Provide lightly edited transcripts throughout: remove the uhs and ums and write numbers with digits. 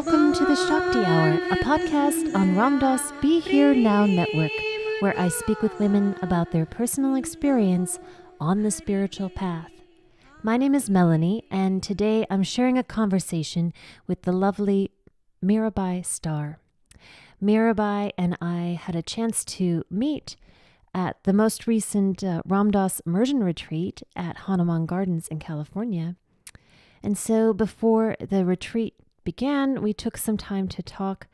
Welcome to the Shakti Hour, a podcast on Ramdas Be Here Now Network, where I speak with women about their personal experience on the spiritual path. My name is Melanie, and today I'm sharing a conversation with the lovely Mirabai Starr. Mirabai and I had a chance to meet at the most recent Ramdas Immersion Retreat at Hanuman Gardens in California. And so before the retreat began, we took some time to talk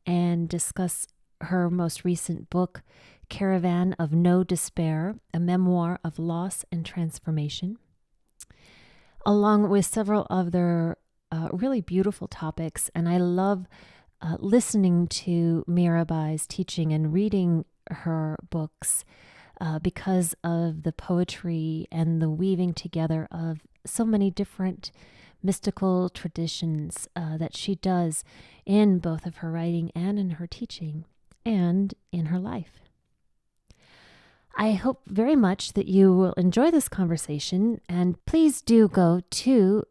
and discuss her most recent book, Caravan of No Despair, a memoir of loss and transformation, along with several other really beautiful topics. And I love listening to Mirabai's teaching and reading her books because of the poetry and the weaving together of so many different mystical traditions that she does in both of her writing and in her teaching and in her life. I hope very much that you will enjoy this conversation, and please do go to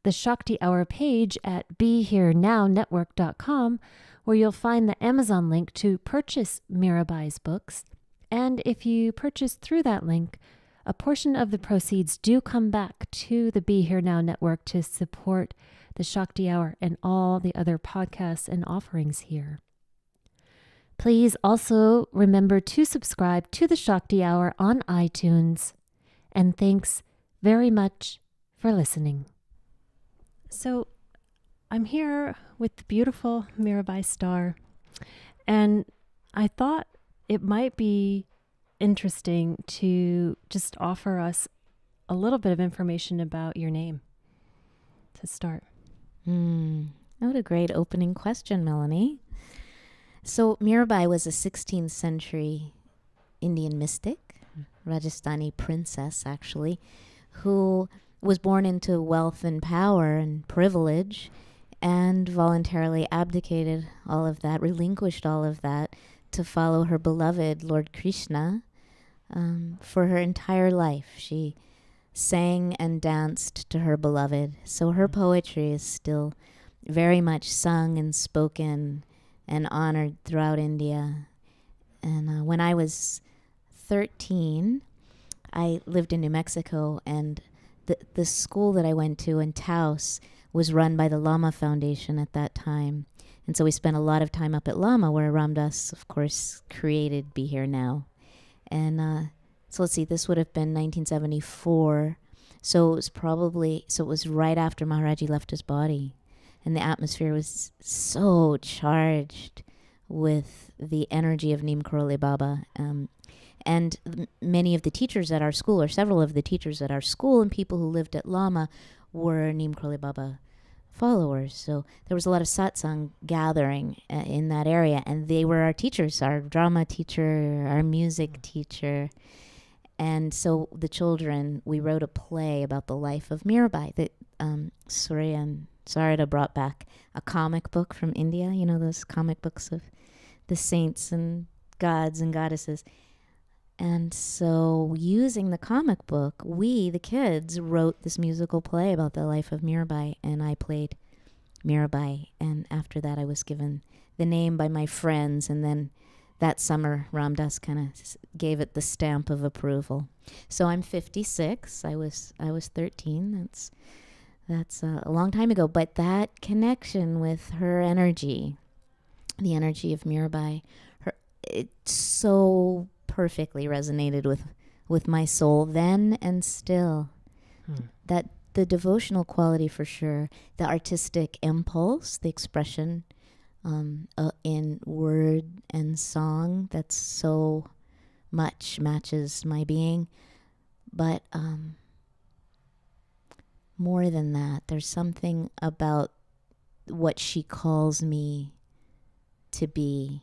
the Shakti Hour page at BeHereNowNetwork.com, where you'll find the Amazon link to purchase Mirabai's books. And if you purchase through that link, a portion of the proceeds do come back to the Be Here Now Network to support the Shakti Hour and all the other podcasts and offerings here. Please also remember to subscribe to the Shakti Hour on iTunes. And thanks very much for listening. So I'm here with the beautiful Mirabai Starr, and I thought it might be interesting to just offer us a little bit of information about your name to start. What a great opening question, Melanie. So Mirabai was a 16th century Indian mystic, Rajasthani princess actually, who was born into wealth and power and privilege and voluntarily abdicated all of that, relinquished all of that to follow her beloved Lord Krishna. For her entire life, she sang and danced to her beloved. So her poetry is still very much sung and spoken and honored throughout India. And when I was 13, I lived in New Mexico, and the school that I went to in Taos was run by the Lama Foundation at that time. And so we spent a lot of time up at Lama, where Ramdas, of course, created Be Here Now. And so let's see, this would have been 1974. So it was right after Maharaji left his body. And the atmosphere was so charged with the energy of Neem Karoli Baba. And many of the teachers at our school, or several of the teachers at our school and people who lived at Lama, were Neem Karoli Baba followers. So there was a lot of satsang gathering in that area, and they were our teachers, our drama teacher, our music teacher. And so the children, we wrote a play about the life of Mirabai that Surya and Sarada brought back, a comic book from India, you know, those comic books of the saints and gods and goddesses. And so using the comic book, we, the kids, wrote this musical play about the life of Mirabai, and I played Mirabai. And after that, I was given the name by my friends, and then that summer, Ramdas kind of gave it the stamp of approval. So I'm 56. I was 13. That's a long time ago. But that connection with her energy, the energy of Mirabai, it so perfectly resonated with my soul then and still. That the devotional quality, for sure, the artistic impulse, the expression in word and song, that so much matches my being. But more than that, there's something about what she calls me to be.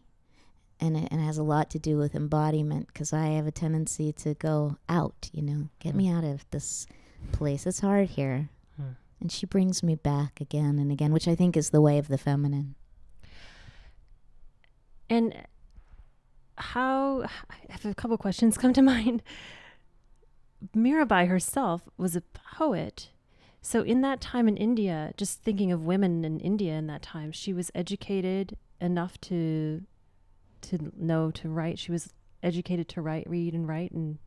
And it has a lot to do with embodiment, because I have a tendency to go out, get me out of this place. It's hard here. And she brings me back again and again, which I think is the way of the feminine. And I have a couple questions come to mind. Mirabai herself was a poet. So in that time in India, just thinking of women in India in that time, she was educated enough to know to write. She was educated to write, read and write, and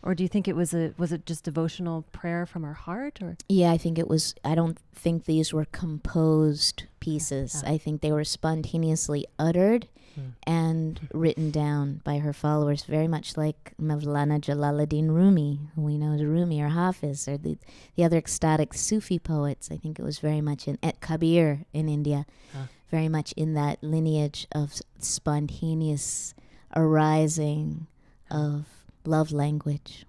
or do you think it was it just devotional prayer from her heart, or? Yeah, I think it was. I don't think these were composed pieces. I think they were spontaneously uttered and written down by her followers, very much like Mawlana Jalaluddin Rumi, who we know as Rumi or Hafiz, or the other ecstatic Sufi poets. I think it was very much at Kabir in India, very much in that lineage of spontaneous arising of love language.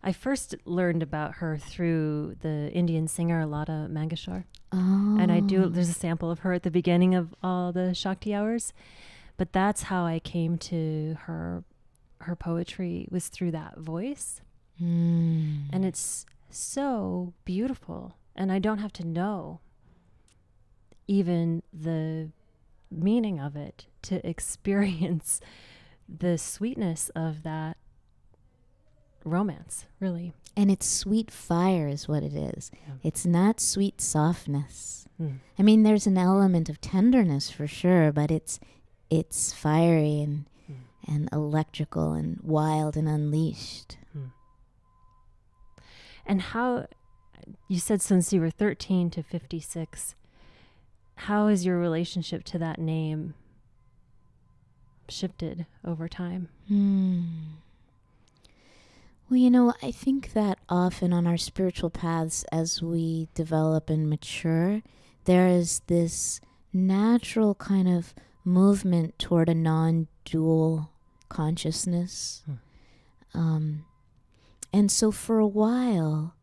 I first learned about her through the Indian singer Lata Mangeshkar. Oh. And there's a sample of her at the beginning of all the Shakti Hours. But that's how I came to her poetry, was through that voice. And it's so beautiful. And I don't have to know even the meaning of it to experience the sweetness of that romance, really. And it's sweet fire is what it is. Yeah. It's not sweet softness. I mean, there's an element of tenderness for sure, but it's fiery and electrical and wild and unleashed. And how, you said since you were 13 to 56, how has your relationship to that name shifted over time? Well, I think that often on our spiritual paths, as we develop and mature, there is this natural kind of movement toward a non-dual consciousness. And so for a while,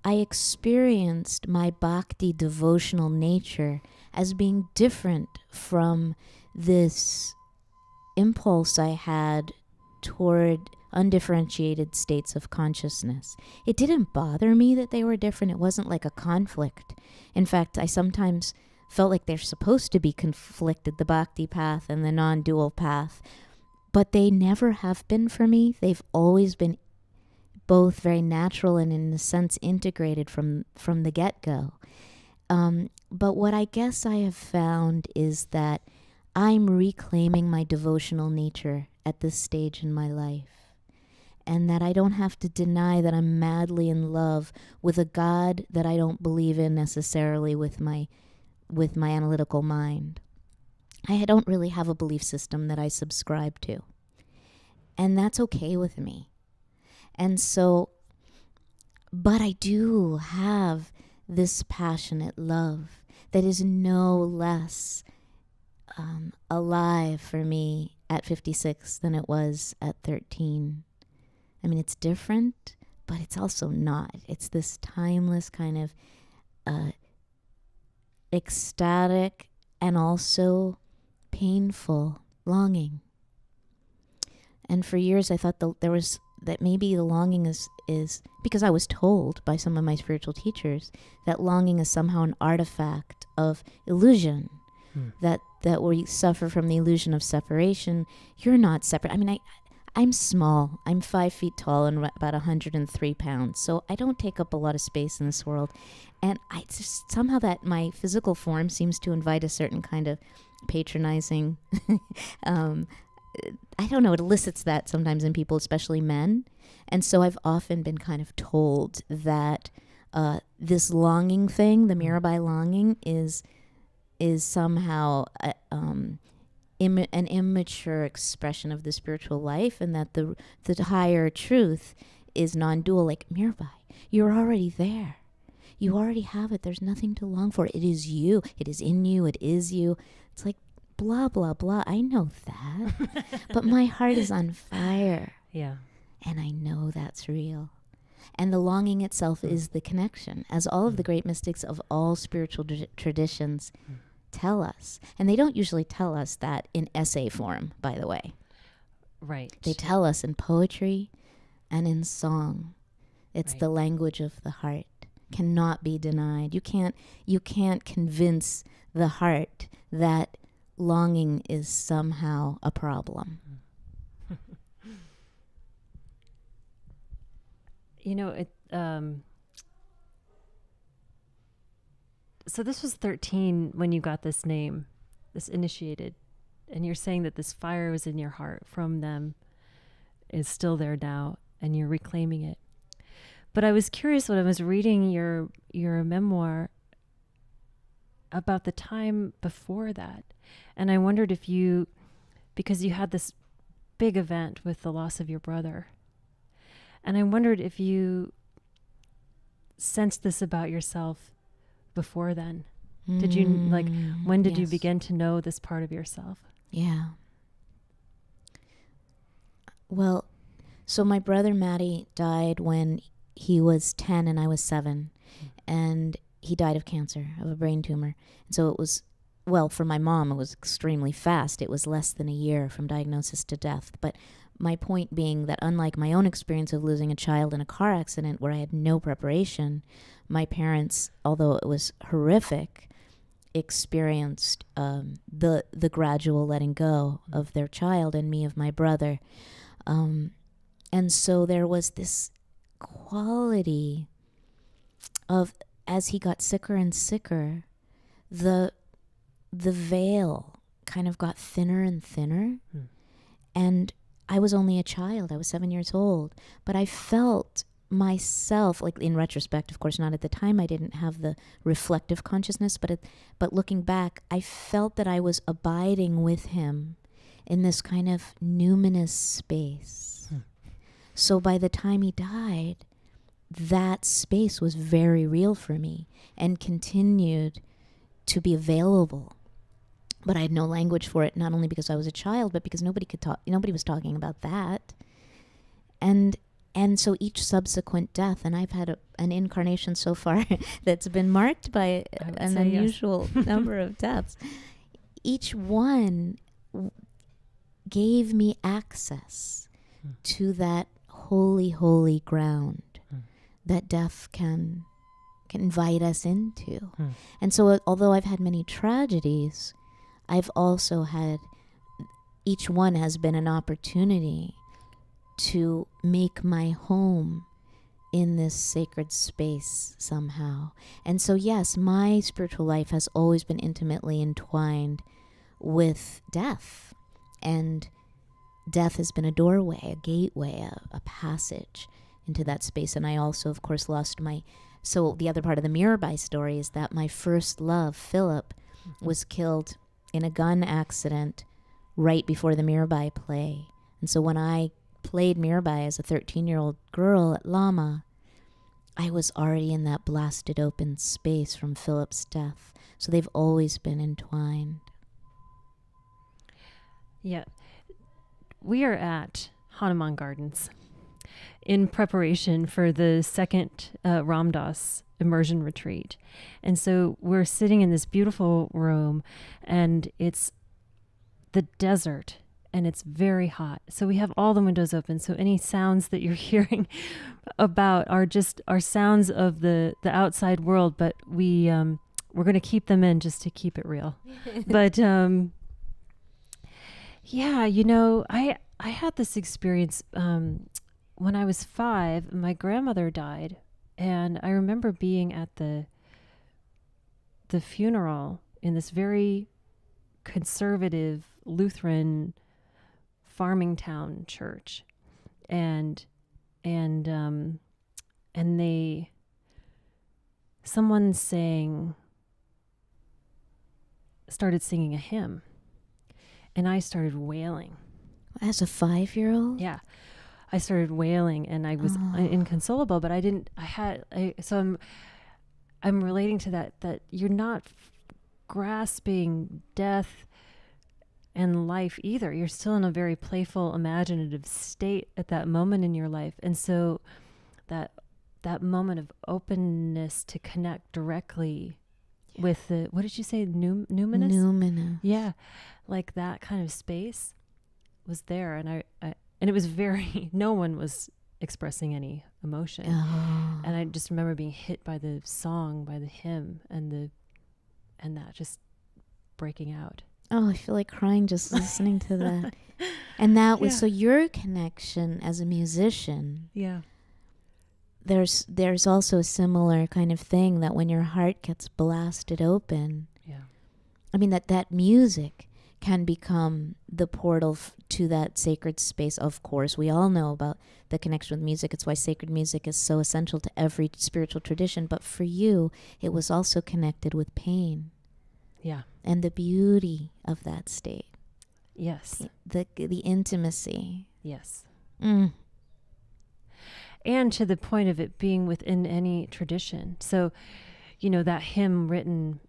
I experienced my bhakti devotional nature as being different from this impulse I had toward undifferentiated states of consciousness. It didn't bother me that they were different. It wasn't like a conflict. In fact, I sometimes felt like they're supposed to be conflicted, the bhakti path and the non-dual path, but they never have been for me. They've always been both very natural and in a sense integrated from the get-go. But what I guess I have found is that I'm reclaiming my devotional nature at this stage in my life. And that I don't have to deny that I'm madly in love with a God that I don't believe in necessarily with my analytical mind. I don't really have a belief system that I subscribe to. And that's okay with me. And so, but I do have this passionate love that is no less alive for me at 56 than it was at 13. I mean, it's different, but it's also not. It's this timeless kind of ecstatic and also painful longing. And for years I thought that maybe the longing is because I was told by some of my spiritual teachers that longing is somehow an artifact of illusion, that we suffer from the illusion of separation. You're not separate. I mean, I'm small. I'm 5 feet tall and about 103 pounds. So I don't take up a lot of space in this world. And I just, somehow that my physical form seems to invite a certain kind of patronizing, I don't know, it elicits that sometimes in people, especially men. And so I've often been kind of told that this longing thing, the Mirabai longing, is somehow an immature expression of the spiritual life, and that the higher truth is non-dual. Like, Mirabai, you're already there. You already have it. There's nothing to long for. It is you. It is in you. It is you. It's like, blah, blah, blah. I know that. But my heart is on fire. Yeah. And I know that's real. And the longing itself is the connection, as all of the great mystics of all spiritual traditions tell us. And they don't usually tell us that in essay form, by the way. Right. They tell us in poetry and in song. It's the language of the heart. Cannot be denied. You can't convince the heart that longing is somehow a problem. You know, so this was 13 when you got this name, this initiated, and you're saying that this fire was in your heart from them is still there now, and you're reclaiming it. But I was curious when I was reading your memoir about the time before that. And I wondered if you, because you had this big event with the loss of your brother, and I wondered if you sensed this about yourself before then. Did you, like, when did you begin to know this part of yourself? Yeah. Well, so my brother Matty died when he was 10 and I was 7. And he died of cancer, of a brain tumor. And so it was, well, for my mom, it was extremely fast. It was less than a year from diagnosis to death. But my point being that unlike my own experience of losing a child in a car accident where I had no preparation, my parents, although it was horrific, experienced the gradual letting go of their child and me of my brother. And so there was this quality of, as he got sicker and sicker, the veil kind of got thinner and thinner. And I was only a child. I was 7 years old. But I felt myself, like in retrospect, of course, not at the time, I didn't have the reflective consciousness, but looking back, I felt that I was abiding with him in this kind of numinous space. So by the time he died, that space was very real for me and continued to be available. But I had no language for it, not only because I was a child, but because nobody was talking about that. And so each subsequent death, and I've had an incarnation so far that's been marked by an unusual number of deaths. Each one gave me access to that holy, holy ground that death can invite us into. And so although I've had many tragedies, I've also had, each one has been an opportunity to make my home in this sacred space somehow. And so yes, my spiritual life has always been intimately entwined with death. And death has been a doorway, a gateway, a passage into that space. And I also, of course, lost so the other part of the Mirabai story is that my first love, Philip, was killed in a gun accident right before the Mirabai play. And so when I played Mirabai as a 13-year-old girl at Lama, I was already in that blasted open space from Philip's death. So they've always been entwined. Yeah. We are at Hanuman Gardens in preparation for the second Ram Dass immersion retreat. And so we're sitting in this beautiful room, and it's the desert, and it's very hot. So we have all the windows open. So any sounds that you're hearing about are sounds of the outside world, but we're going to keep them in just to keep it real. But yeah, I had this experience when I was 5. My grandmother died, and I remember being at the funeral in this very conservative Lutheran farming town church, and someone started singing a hymn, and I started wailing. As a 5-year-old? Yeah. I started wailing, and I was inconsolable, but so I'm relating to that you're not grasping death and life either. You're still in a very playful, imaginative state at that moment in your life. And so that moment of openness to connect directly with the, what did you say? Numinous? Numinous. Yeah. Like that kind of space was there. And and it was no one was expressing any emotion. Oh. And I just remember being hit by the song, by the hymn, and that just breaking out. Oh, I feel like crying just listening to that. And that was, so your connection as a musician, there's also a similar kind of thing that when your heart gets blasted open, Yeah. I mean, that music can become the portal to that sacred space. Of course, we all know about the connection with music. It's why sacred music is so essential to every spiritual tradition. But for you, it was also connected with pain. Yeah. And the beauty of that state. Yes. The intimacy. Yes. Mm. And to the point of it being within any tradition. So, that hymn written,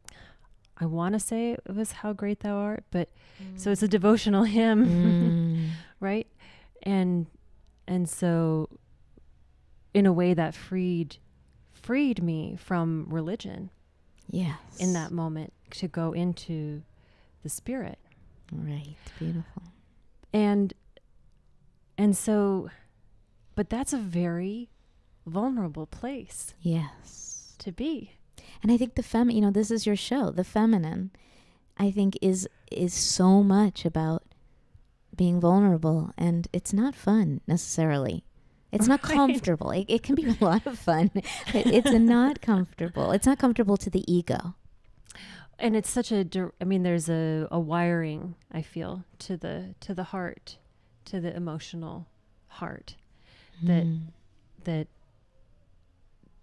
I want to say it was How Great Thou Art, but so it's a devotional hymn, right? And so in a way that freed me from religion. Yes. In that moment to go into the spirit. Right. Beautiful. And so, but that's a very vulnerable place. Yes. To be. And I think this is your show, the feminine, I think is so much about being vulnerable, and it's not fun necessarily. It's not comfortable. It can be a lot of fun. It's not comfortable. It's not comfortable to the ego. And it's such there's a wiring, I feel, to the heart, to the emotional heart that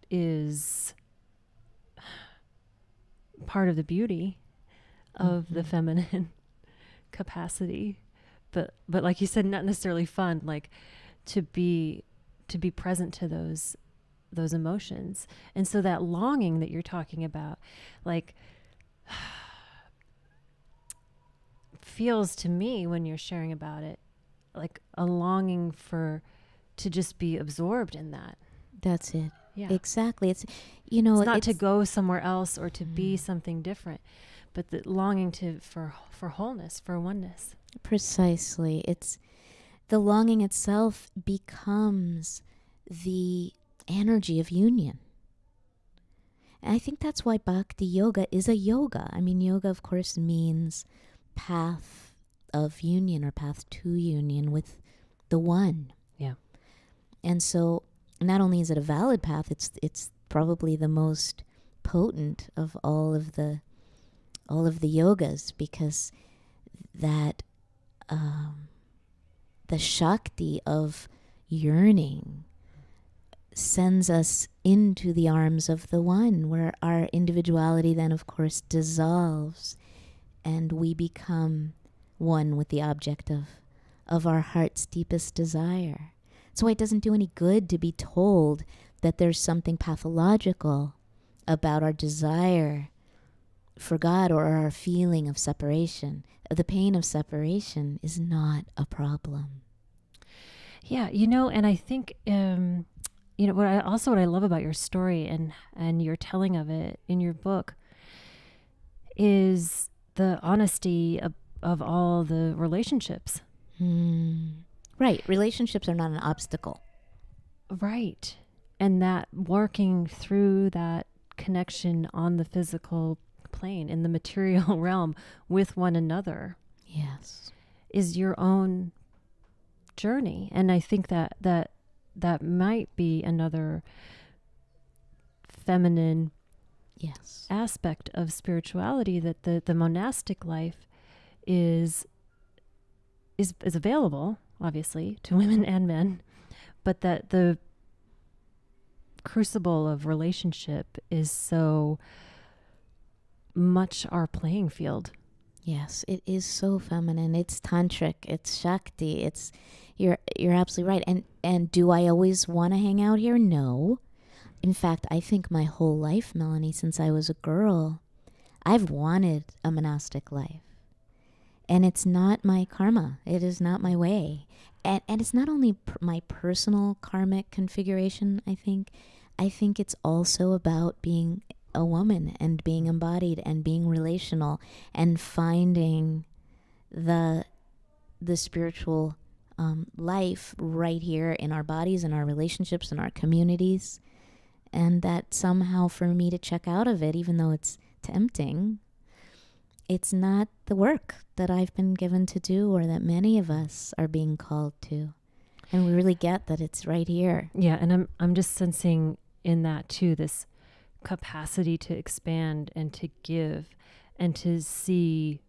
is part of the beauty of the feminine capacity. But like you said, not necessarily fun, like to be present to those emotions. And so that longing that you're talking about, like, feels to me when you're sharing about it like a longing to just be absorbed in that. That's it. Yeah. Exactly. It's not to go somewhere else or to be something different, but the longing for wholeness, for oneness. Precisely. It's the longing itself becomes the energy of union. And I think that's why Bhakti Yoga is a yoga. I mean, yoga, of course, means path of union or path to union with the one. Yeah. And so not only is it a valid path, it's probably the most potent of all of the yogas, because that the Shakti of yearning sends us into the arms of the one, where our individuality then, of course, dissolves and we become one with the object of our heart's deepest desire. So it doesn't do any good to be told that there's something pathological about our desire for God or our feeling of separation. The pain of separation is not a problem. Yeah, and I think what I love about your story and your telling of it in your book is the honesty of all the relationships. Right. Relationships are not an obstacle. Right. And that working through that connection on the physical plane, in the material realm with one another. Yes. Is your own journey. And I think that might be another feminine aspect of spirituality, that the monastic life is available, obviously, to women and men, but that the crucible of relationship is so much our playing field. Yes, it is so feminine. It's tantric. It's Shakti. You're absolutely right. And do I always want to hang out here? No. In fact, I think my whole life, Melanie, since I was a girl, I've wanted a monastic life. And it's not my karma. It is not my way. And it's not only my personal karmic configuration, I think. I think it's also about being a woman and being embodied and being relational and finding the spiritual life right here in our bodies and our relationships and our communities. And that somehow for me to check out of it, even though it's tempting, it's not the work that I've been given to do or that many of us are being called to. And we really get that it's right here. Yeah, and I'm just sensing in that too, this capacity to expand and to give and to see,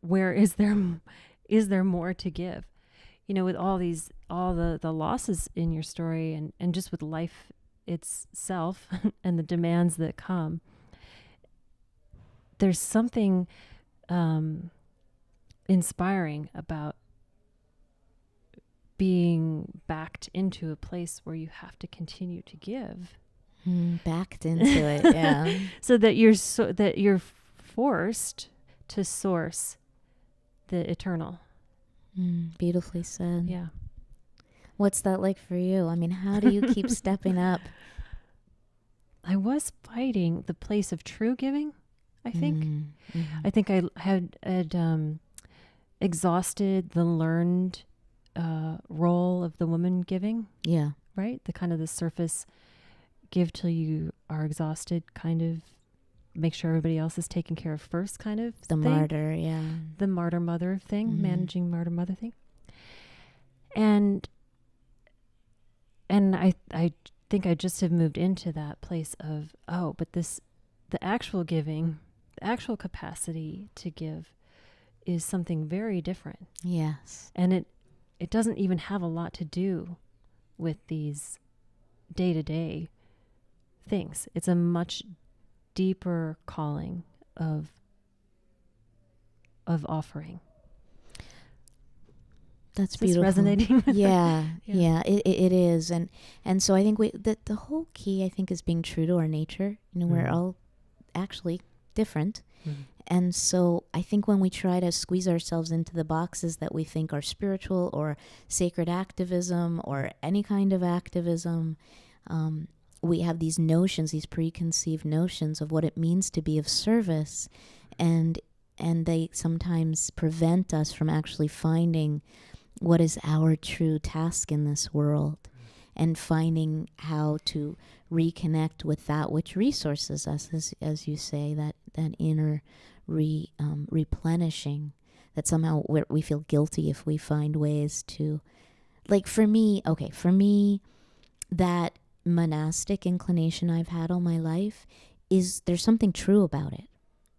where is there more to give? With all the losses in your story and just with life itself and the demands that come, there's something inspiring about being backed into a place where you have to continue to give. Backed into it, yeah. So that you're forced to source the eternal. Beautifully said. Yeah. What's that like for you? I mean, how do you keep stepping up? I was fighting the place of true giving, I think. Mm-hmm. I think I had exhausted the learned role of the woman giving. Yeah. Right? The kind of the surface give till you are exhausted, kind of make sure everybody else is taken care of first kind of The thing. martyr, yeah. The martyr mother thing, managing martyr mother thing. And I think I just have moved into that place of, but the actual giving, the actual capacity to give is something very different. Yes. And it doesn't even have a lot to do with these day-to-day things. It's a much deeper calling of offering. That's Is beautiful. this resonating? Yeah. It is, and so I think the whole key, I think, is being true to our nature. We're all actually different, and so I think when we try to squeeze ourselves into the boxes that we think are spiritual or sacred activism or any kind of activism, we have these notions, these preconceived notions of what it means to be of service, and they sometimes prevent us from actually finding what is our true task in this world and finding how to reconnect with that which resources us, as you say, that inner replenishing, that somehow we feel guilty if we find ways to, like for me, that monastic inclination I've had all my life there's something true about it.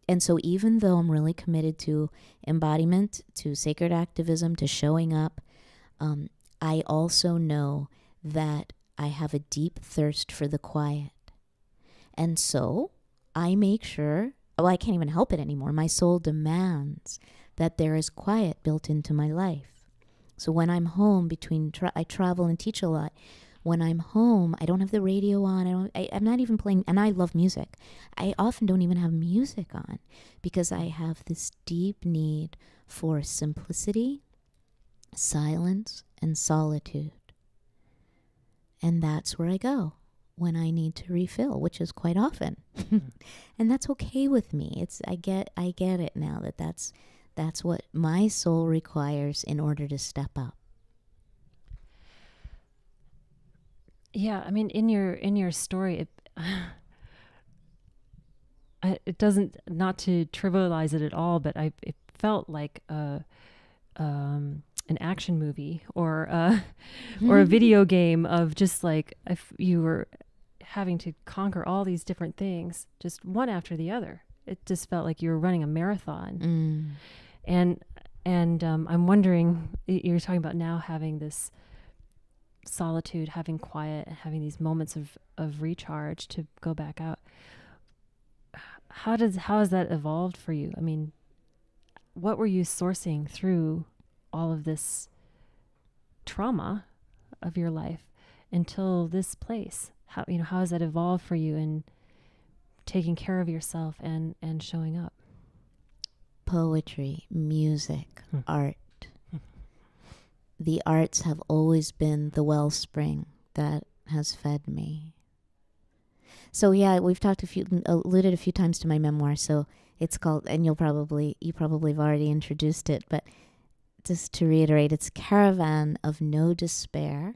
And so even though I'm really committed to embodiment, to sacred activism, to showing up, I also know that I have a deep thirst for the quiet. And so I make sure, I can't even help it anymore. My soul demands that there is quiet built into my life. So when I'm home I travel and teach a lot. When I'm home, I don't have the radio on. I'm not even playing, and I love music. I often don't even have music on because I have this deep need for simplicity, silence, and solitude. And that's where I go when I need to refill, which is quite often. And that's okay with me. I get it now that's what my soul requires in order to step up. Yeah, I mean, in your story, it doesn't, not to trivialize it at all, but it felt like an action movie or a video game of just like if you were having to conquer all these different things, just one after the other. It just felt like you were running a marathon. And I'm wondering, you're talking about now having this solitude, having quiet, and having these moments of recharge to go back out. How has that evolved for you? I mean, what were you sourcing through all of this trauma of your life until this place? How has that evolved for you in taking care of yourself and showing up? Poetry, music, art. The arts have always been the wellspring that has fed me. So yeah, we've alluded a few times to my memoir. So it's called, and you probably have already introduced it, but just to reiterate, it's Caravan of No Despair,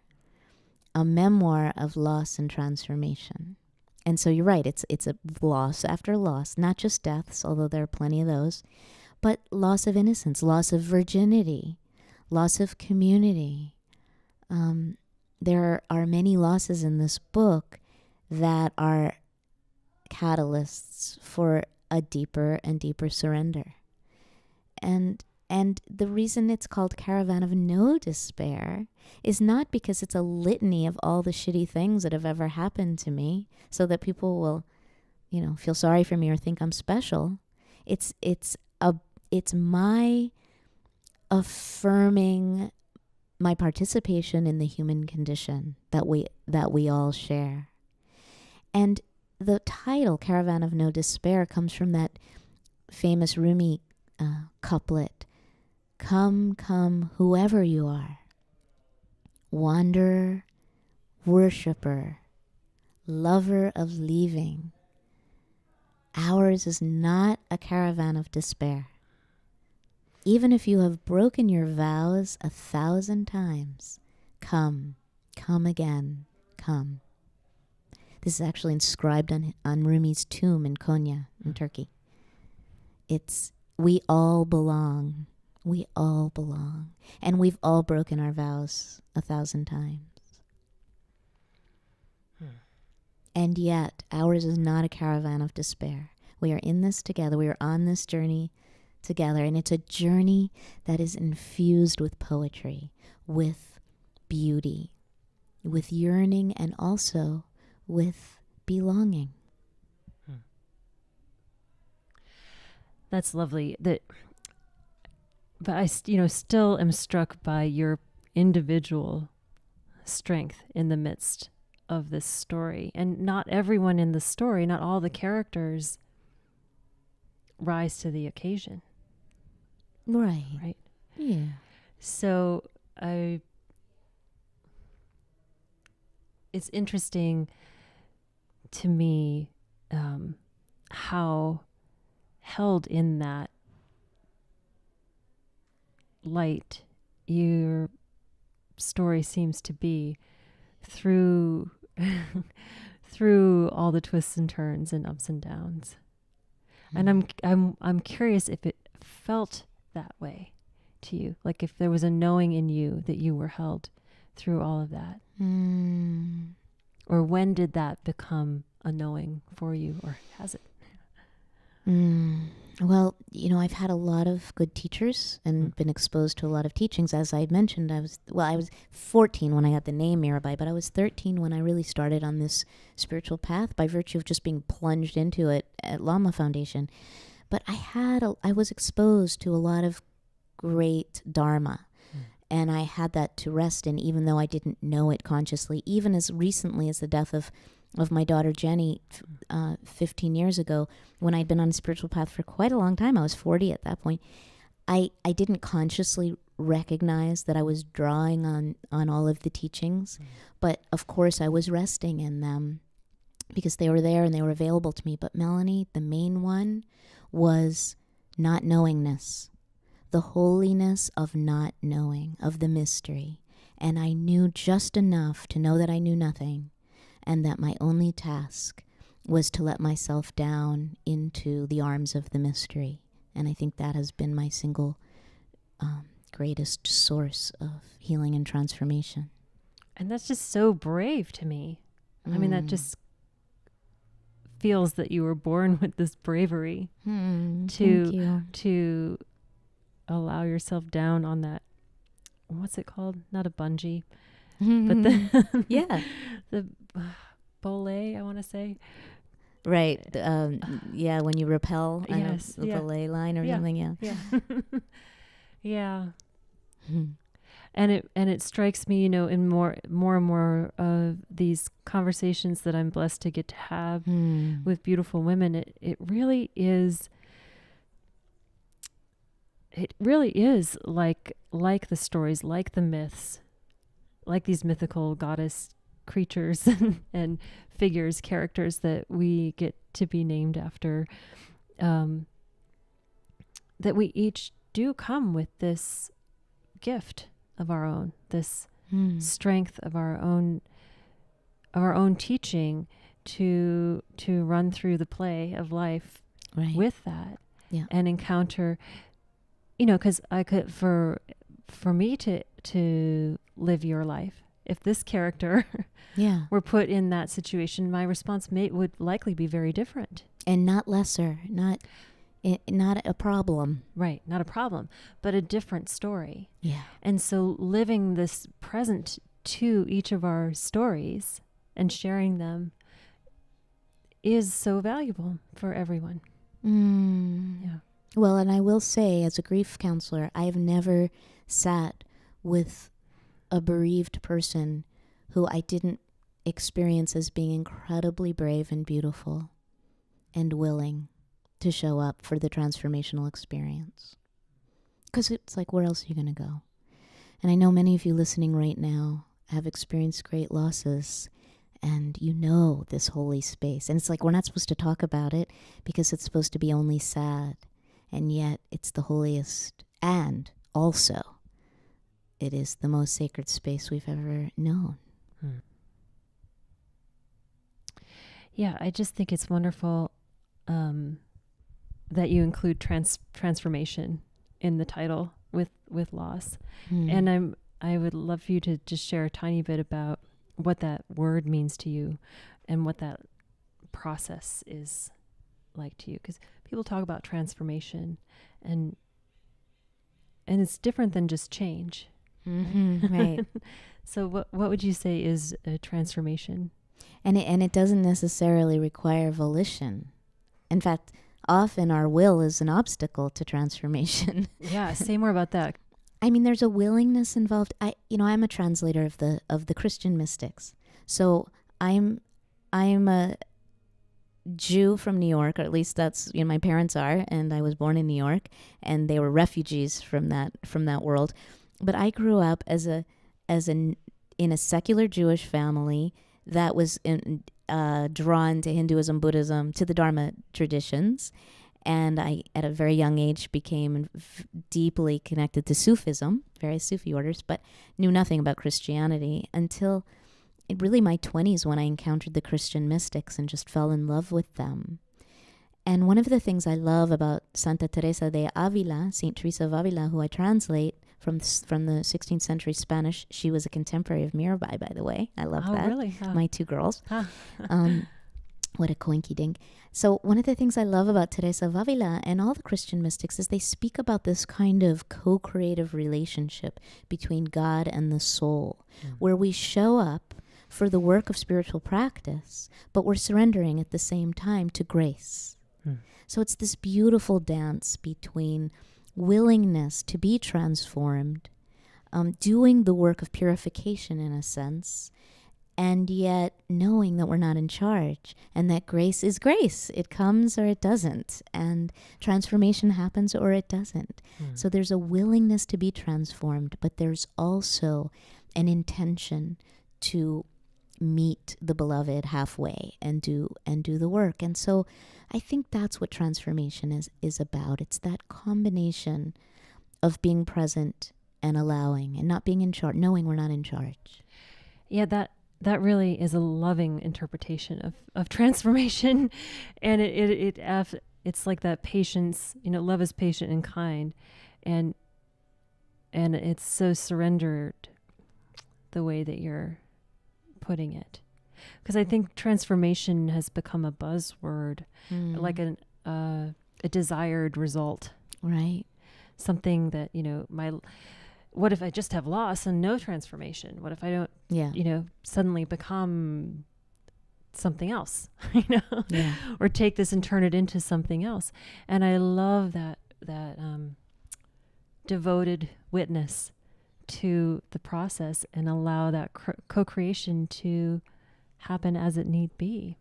a memoir of loss and transformation. And so you're right, it's a loss after loss, not just deaths, although there are plenty of those, but loss of innocence, loss of virginity, loss of community. There are many losses in this book that are catalysts for a deeper and deeper surrender. And the reason it's called Caravan of No Despair is not because it's a litany of all the shitty things that have ever happened to me so that people will, feel sorry for me or think I'm special. It's my affirming my participation in the human condition that we all share. And the title Caravan of No Despair comes from that famous Rumi couplet, "Come, come, whoever you are, wanderer, worshipper, lover of leaving. Ours is not a caravan of despair. Even if you have broken your vows 1,000 times, come, come again, come." This is actually inscribed on Rumi's tomb in Konya, in Turkey. It's, we all belong. We all belong. And we've all broken our vows 1,000 times. And yet, ours is not a caravan of despair. We are in this together. We are on this journey together. And it's a journey that is infused with poetry, with beauty, with yearning, and also with belonging. That's lovely. But I, still am struck by your individual strength in the midst of this story. And not everyone in the story, not all the characters rise to the occasion. Right. Right? Yeah. So it's interesting to me how held in that light your story seems to be through through all the twists and turns and ups and downs. And I'm curious if it felt that way to you, like if there was a knowing in you that you were held through all of that. Or when did that become a knowing for you, or has it? Well, I've had a lot of good teachers and been exposed to a lot of teachings. As I mentioned, I was 14 when I got the name Mirabai, but I was 13 when I really started on this spiritual path by virtue of just being plunged into it at Lama Foundation. But I was exposed to a lot of great Dharma. And I had that to rest in, even though I didn't know it consciously. Even as recently as the death of my daughter Jenny 15 years ago, when I'd been on a spiritual path for quite a long time, I was 40 at that point, I didn't consciously recognize that I was drawing on all of the teachings. But of course I was resting in them because they were there and they were available to me. But Melanie, the main one, was not knowingness. The holiness of not knowing, of the mystery. And I knew just enough to know that I knew nothing, and that my only task was to let myself down into the arms of the mystery. And I think that has been my single greatest source of healing and transformation. And that's just so brave to me. I mean, that just feels that you were born with this bravery to allow yourself down on that, what's it called? Not a bungee, but the belay, I want to say. Right. When you rappel, yes, the belay line or something. Yeah. Yeah. And it strikes me, in more and more of these conversations that I'm blessed to get to have with beautiful women, it really is. It really is like the stories, like the myths, like these mythical goddess creatures and figures, characters that we get to be named after, that we each do come with this gift of our own, this strength of our own teaching to run through the play of life with that and encounter. Because I could, for for me to live your life, if this character Yeah. were put in that situation, my response would likely be very different. And not lesser, not a problem. Right. Not a problem, but a different story. Yeah. And so living this present to each of our stories and sharing them is so valuable for everyone. Yeah. Well, and I will say, as a grief counselor, I've never sat with a bereaved person who I didn't experience as being incredibly brave and beautiful and willing to show up for the transformational experience. Because it's like, where else are you going to go? And I know many of you listening right now have experienced great losses, and you know this holy space. And it's like, we're not supposed to talk about it because it's supposed to be only sad. And yet it's the holiest. And also, it is the most sacred space we've ever known. Yeah, I just think it's wonderful that you include transformation in the title with loss. And I would love for you to just share a tiny bit about what that word means to you and what that process is like to you, because people talk about transformation and it's different than just change. Right. So what would you say is a transformation? And it doesn't necessarily require volition. In fact, often our will is an obstacle to transformation. Yeah, say more about that. I mean, there's a willingness involved. I'm a translator of the Christian mystics. So I'm a Jew from New York, or at least that's, my parents are, and I was born in New York, and they were refugees from that world. But I grew up in a secular Jewish family that was drawn to Hinduism, Buddhism, to the Dharma traditions. And I, at a very young age, became deeply connected to Sufism, various Sufi orders, but knew nothing about Christianity until really my 20s, when I encountered the Christian mystics and just fell in love with them. And one of the things I love about Santa Teresa de Avila, Saint Teresa of Avila, who I translate from the 16th century Spanish. She was a contemporary of Mirabai, by the way. I love that. Really? Huh. My two girls. Huh. What a coinky dink. So one of the things I love about Teresa of Avila and all the Christian mystics is they speak about this kind of co-creative relationship between God and the soul, where we show up for the work of spiritual practice, but we're surrendering at the same time to grace. So it's this beautiful dance between willingness to be transformed, doing the work of purification in a sense, and yet knowing that we're not in charge and that grace is grace. It comes or it doesn't, and transformation happens or it doesn't. So there's a willingness to be transformed, but there's also an intention to meet the beloved halfway and do the work. And so I think that's what transformation is about. It's that combination of being present and allowing and not being in charge, knowing we're not in charge. Yeah, that really is a loving interpretation of transformation. And it's like that patience, love is patient and kind, and it's so surrendered the way that you're putting it. Because I think transformation has become a buzzword, like a desired result. Right. Something that, what if I just have loss and no transformation? What if I don't, suddenly become something else, or take this and turn it into something else? And I love that devoted witness to the process and allow that co-creation to happen as it need be,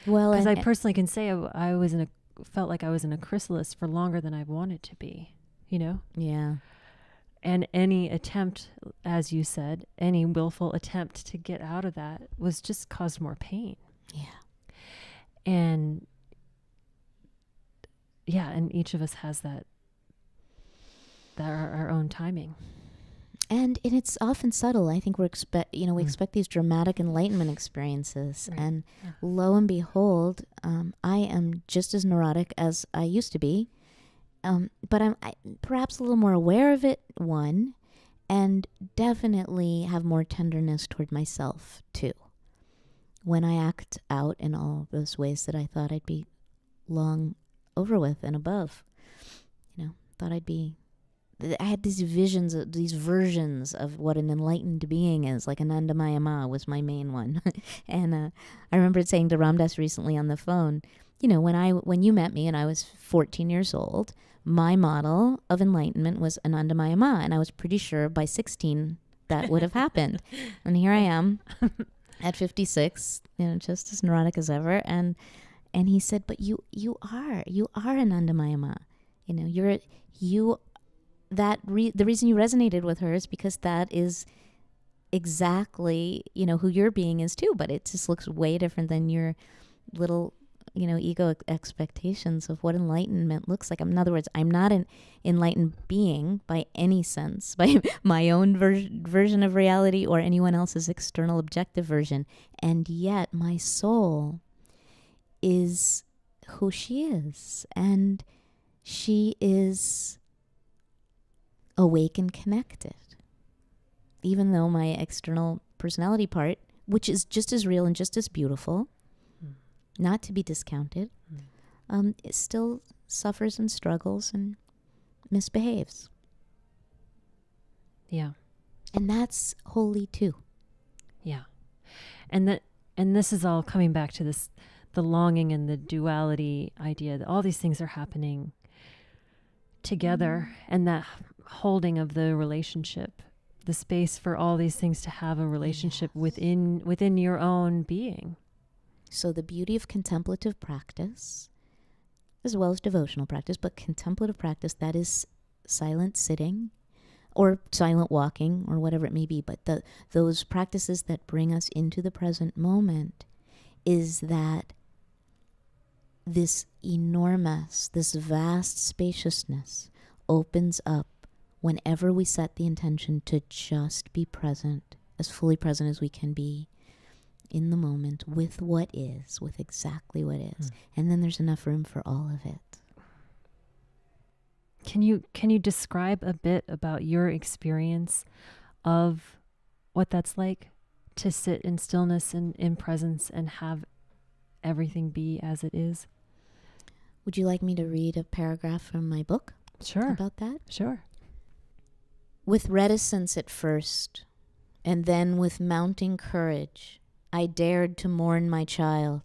Well, because I personally can say I felt like I was in a chrysalis for longer than I wanted to be, Yeah. And any attempt, as you said, any willful attempt to get out of that was just caused more pain. Yeah. And each of us has that our own timing. And it's often subtle. I think we expect these dramatic enlightenment experiences. Right. And lo and behold, I am just as neurotic as I used to be. But I'm perhaps a little more aware of it, one, and definitely have more tenderness toward myself, too. When I act out in all those ways that I thought I'd be long over with and above, thought I had these visions, these versions of what an enlightened being is, like Anandamaya Ma was my main one. And I remember saying to Ramdas recently on the phone, when you met me and I was 14 years old, my model of enlightenment was Anandamaya Ma, and I was pretty sure by 16 that would have happened. And here I am at 56, just as neurotic as ever. And he said, but you are Anandamaya Ma. The reason you resonated with her is because that is exactly, who your being is too, but it just looks way different than your little, ego expectations of what enlightenment looks like. In other words, I'm not an enlightened being by any sense, by my own version of reality or anyone else's external objective version. And yet my soul is who she is. And she is awake and connected. Even though my external personality part, which is just as real and just as beautiful, not to be discounted, it still suffers and struggles and misbehaves. Yeah. And that's holy too. Yeah. And this is all coming back to the longing and the duality idea that all these things are happening together, and that holding of the relationship, the space for all these things to have a relationship within your own being. So the beauty of contemplative practice, as well as devotional practice, but contemplative practice, that is silent sitting or silent walking or whatever it may be, but those practices that bring us into the present moment, is that this vast spaciousness opens up whenever we set the intention to just be present, as fully present as we can be in the moment with what is, with exactly what is. And then there's enough room for all of it. Can you describe a bit about your experience of what that's like to sit in stillness and in presence and have everything be as it is? Would you like me to read a paragraph from my book? Sure. About that? Sure. With reticence at first, and then with mounting courage, I dared to mourn my child.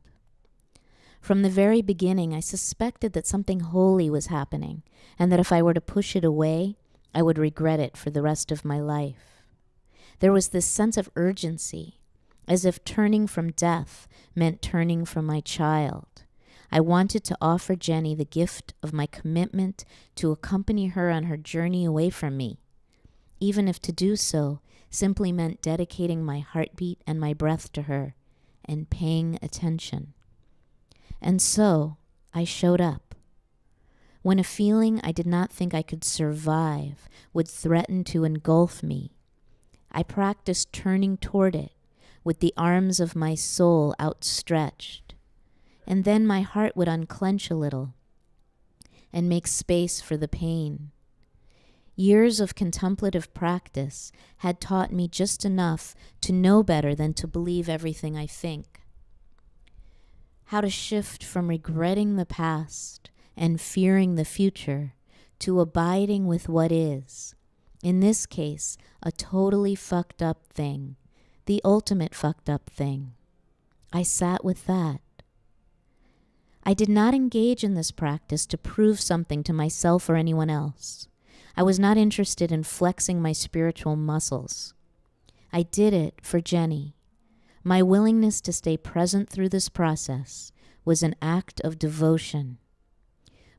From the very beginning, I suspected that something holy was happening, and that if I were to push it away, I would regret it for the rest of my life. There was this sense of urgency, as if turning from death meant turning from my child. I wanted to offer Jenny the gift of my commitment to accompany her on her journey away from me, even if to do so simply meant dedicating my heartbeat and my breath to her and paying attention. And so I showed up. When a feeling I did not think I could survive would threaten to engulf me, I practiced turning toward it with the arms of my soul outstretched. And then my heart would unclench a little and make space for the pain. Years of contemplative practice had taught me just enough to know better than to believe everything I think. How to shift from regretting the past and fearing the future to abiding with what is. In this case, a totally fucked up thing, the ultimate fucked up thing. I sat with that. I did not engage in this practice to prove something to myself or anyone else. I was not interested in flexing my spiritual muscles. I did it for Jenny. My willingness to stay present through this process was an act of devotion.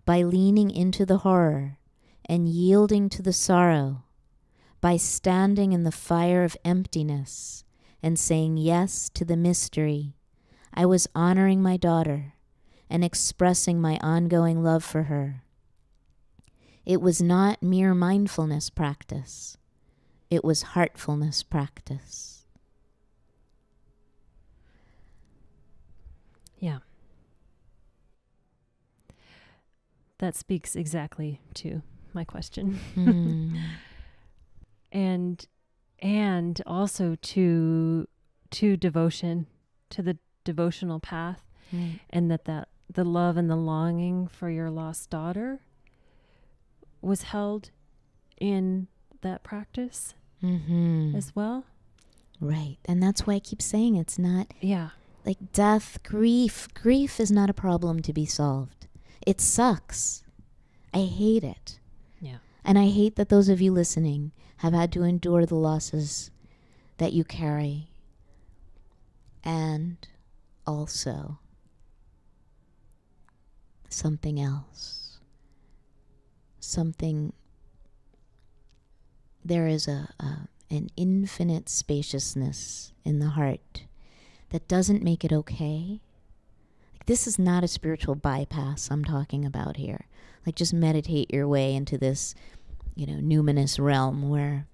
By leaning into the horror and yielding to the sorrow, by standing in the fire of emptiness and saying yes to the mystery, I was honoring my daughter and expressing my ongoing love for her. It was not mere mindfulness practice. It was heartfulness practice. Yeah. that speaks exactly to my question. And also to devotion, to the devotional path, and that the love and the longing for your lost daughter was held in that practice as well. Right. And that's why I keep saying it's not Yeah. like death, grief. Grief is not a problem to be solved. It sucks. I hate it. Yeah. And I hate that those of you listening have had to endure the losses that you carry. And also something else. There is an infinite spaciousness in the heart that doesn't make it okay. Like, this is not a spiritual bypass I'm talking about here. Like, just meditate your way into this, numinous realm where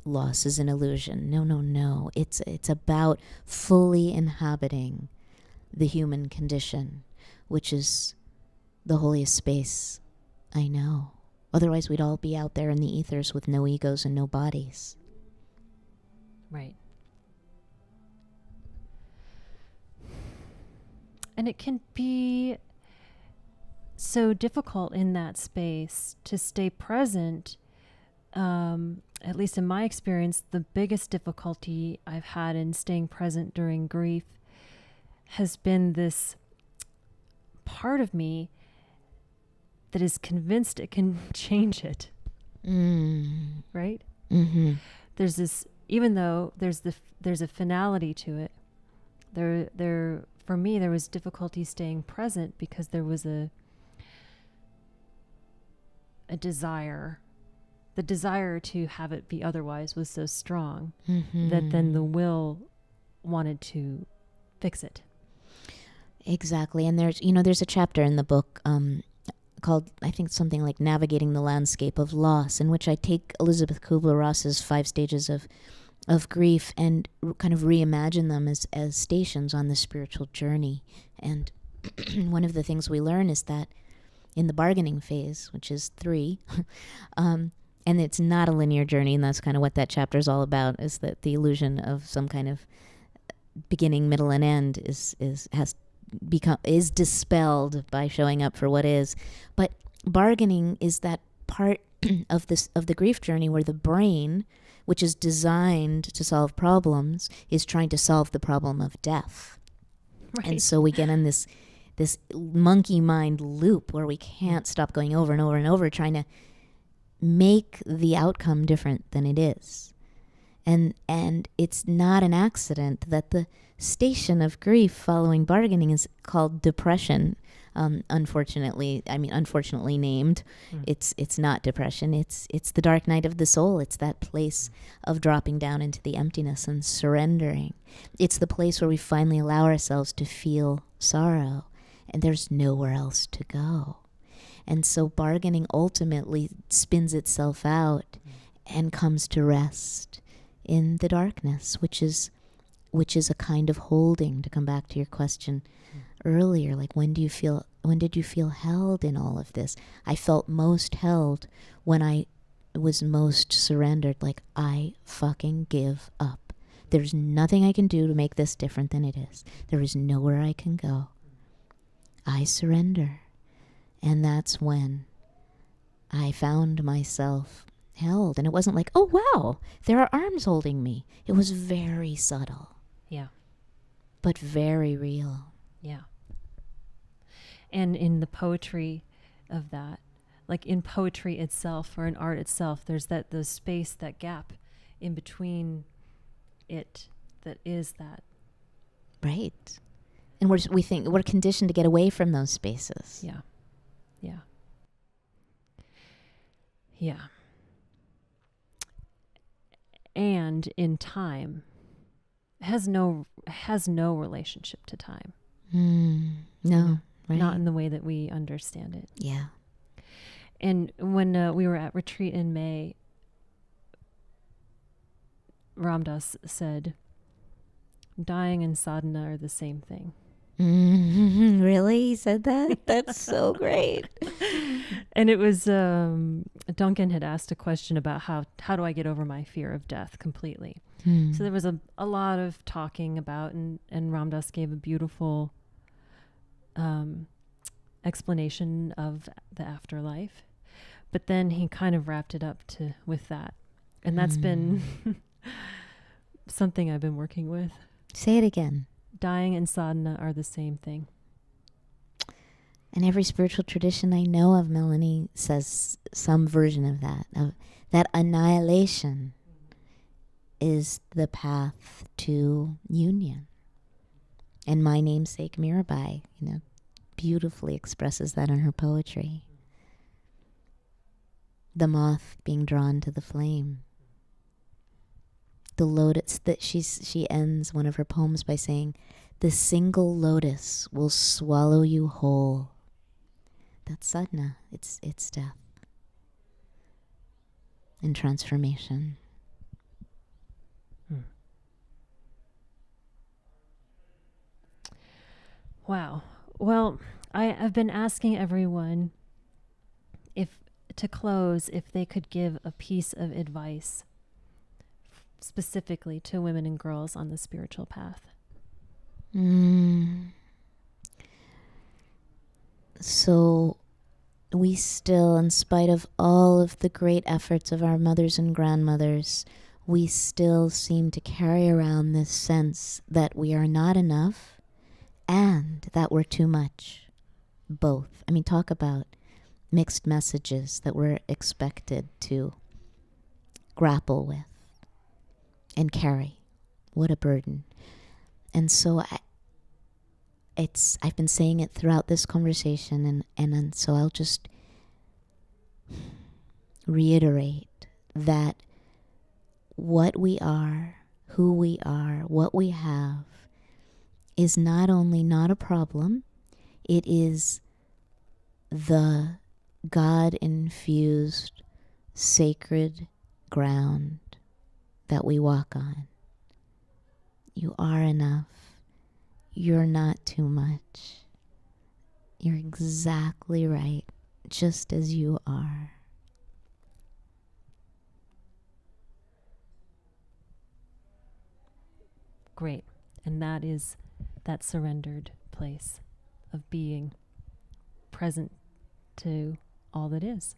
loss is an illusion. No. It's about fully inhabiting the human condition, which is the holiest space I know. Otherwise, we'd all be out there in the ethers with no egos and no bodies. Right. And it can be so difficult in that space to stay present. At least in my experience, the biggest difficulty I've had in staying present during grief has been this part of me that is convinced it can change it. Right? Mm-hmm. There's this, even though there's a finality to it, there for me there was difficulty staying present because there was a desire. The desire to have it be otherwise was so strong that then the will wanted to fix it. Exactly. And there's a chapter in the book called, I think, something like Navigating the Landscape of Loss, in which I take Elizabeth Kubler-Ross's 5 stages of grief and kind of reimagine them as stations on the spiritual journey. And one of the things we learn is that in the bargaining phase, which is 3, and it's not a linear journey, and that's kind of what that chapter is all about, is that the illusion of some kind of beginning, middle, and end is dispelled by showing up for what is. But bargaining is that part of the grief journey where the brain, which is designed to solve problems, is trying to solve the problem of death. Right. And so we get in this monkey mind loop where we can't stop going over and over and over, trying to make the outcome different than it is. And it's not an accident that the station of grief following bargaining is called depression. Unfortunately named. It's not depression. It's the dark night of the soul. It's that place of dropping down into the emptiness and surrendering. It's the place where we finally allow ourselves to feel sorrow, and there's nowhere else to go. And so bargaining ultimately spins itself out and comes to rest in the darkness, which is a kind of holding, to come back to your question earlier. Like, when did you feel held in all of this? I felt most held when I was most surrendered. Like, I fucking give up. There's nothing I can do to make this different than it is. There is nowhere I can go. I surrender. And that's when I found myself held. And it wasn't like, oh, wow, there are arms holding me. It was very subtle. Yeah. But very real. Yeah. And in the poetry of that, like in poetry itself or in art itself, there's the space, that gap in between it that is that. Right. And we think we're conditioned to get away from those spaces. Yeah. Yeah. Yeah. And in time has no relationship to time. No. Right. Not in the way that we understand it. Yeah. And when we were at retreat in May, Ram Dass said, dying and sadhana are the same thing. Really? He said that? That's so great. And it was, Duncan had asked a question about how do I get over my fear of death completely? So there was a lot of talking about, and Ram Dass gave a beautiful explanation of the afterlife. But then he kind of wrapped it up with that. And that's been something I've been working with. Say it again. Dying and sadhana are the same thing. And every spiritual tradition I know of, Melanie, says some version of that annihilation is the path to union. And my namesake, Mirabai, beautifully expresses that in her poetry. The moth being drawn to the flame. The lotus that she ends one of her poems by saying, "The single lotus will swallow you whole." That's sadhana. It's death and transformation. Wow. Well, I've been asking everyone to close if they could give a piece of advice specifically to women and girls on the spiritual path. So we still, in spite of all of the great efforts of our mothers and grandmothers, we still seem to carry around this sense that we are not enough and that we're too much. Both. I mean, talk about mixed messages that we're expected to grapple with and carry. What a burden. And so I've been saying it throughout this conversation, and so I'll just reiterate that what we are, who we are, what we have is not only not a problem, it is the God-infused sacred ground that we walk on. You are enough. You're not too much. You're exactly right, just as you are. Great. And that is that surrendered place of being present to all that is.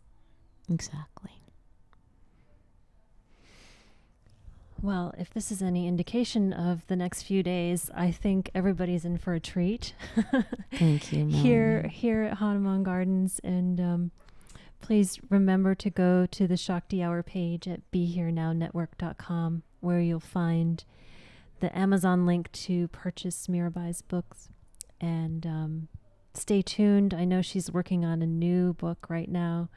Exactly. Well, if this is any indication of the next few days, I think everybody's in for a treat. Thank you, Melanie. Here at Hanuman Gardens. And please remember to go to the Shakti Hour page at BeHereNowNetwork.com, where you'll find the Amazon link to purchase Mirabai's books. And stay tuned. I know she's working on a new book right now,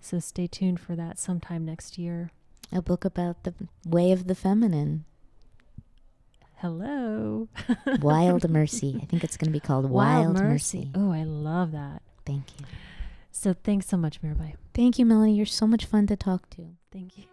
so stay tuned for that sometime next year. A book about the way of the feminine. Hello. Wild Mercy. I think it's going to be called Wild Mercy. Oh, I love that. Thank you. So thanks so much, Mirabai. Thank you, Melanie. You're so much fun to talk to. Thank you.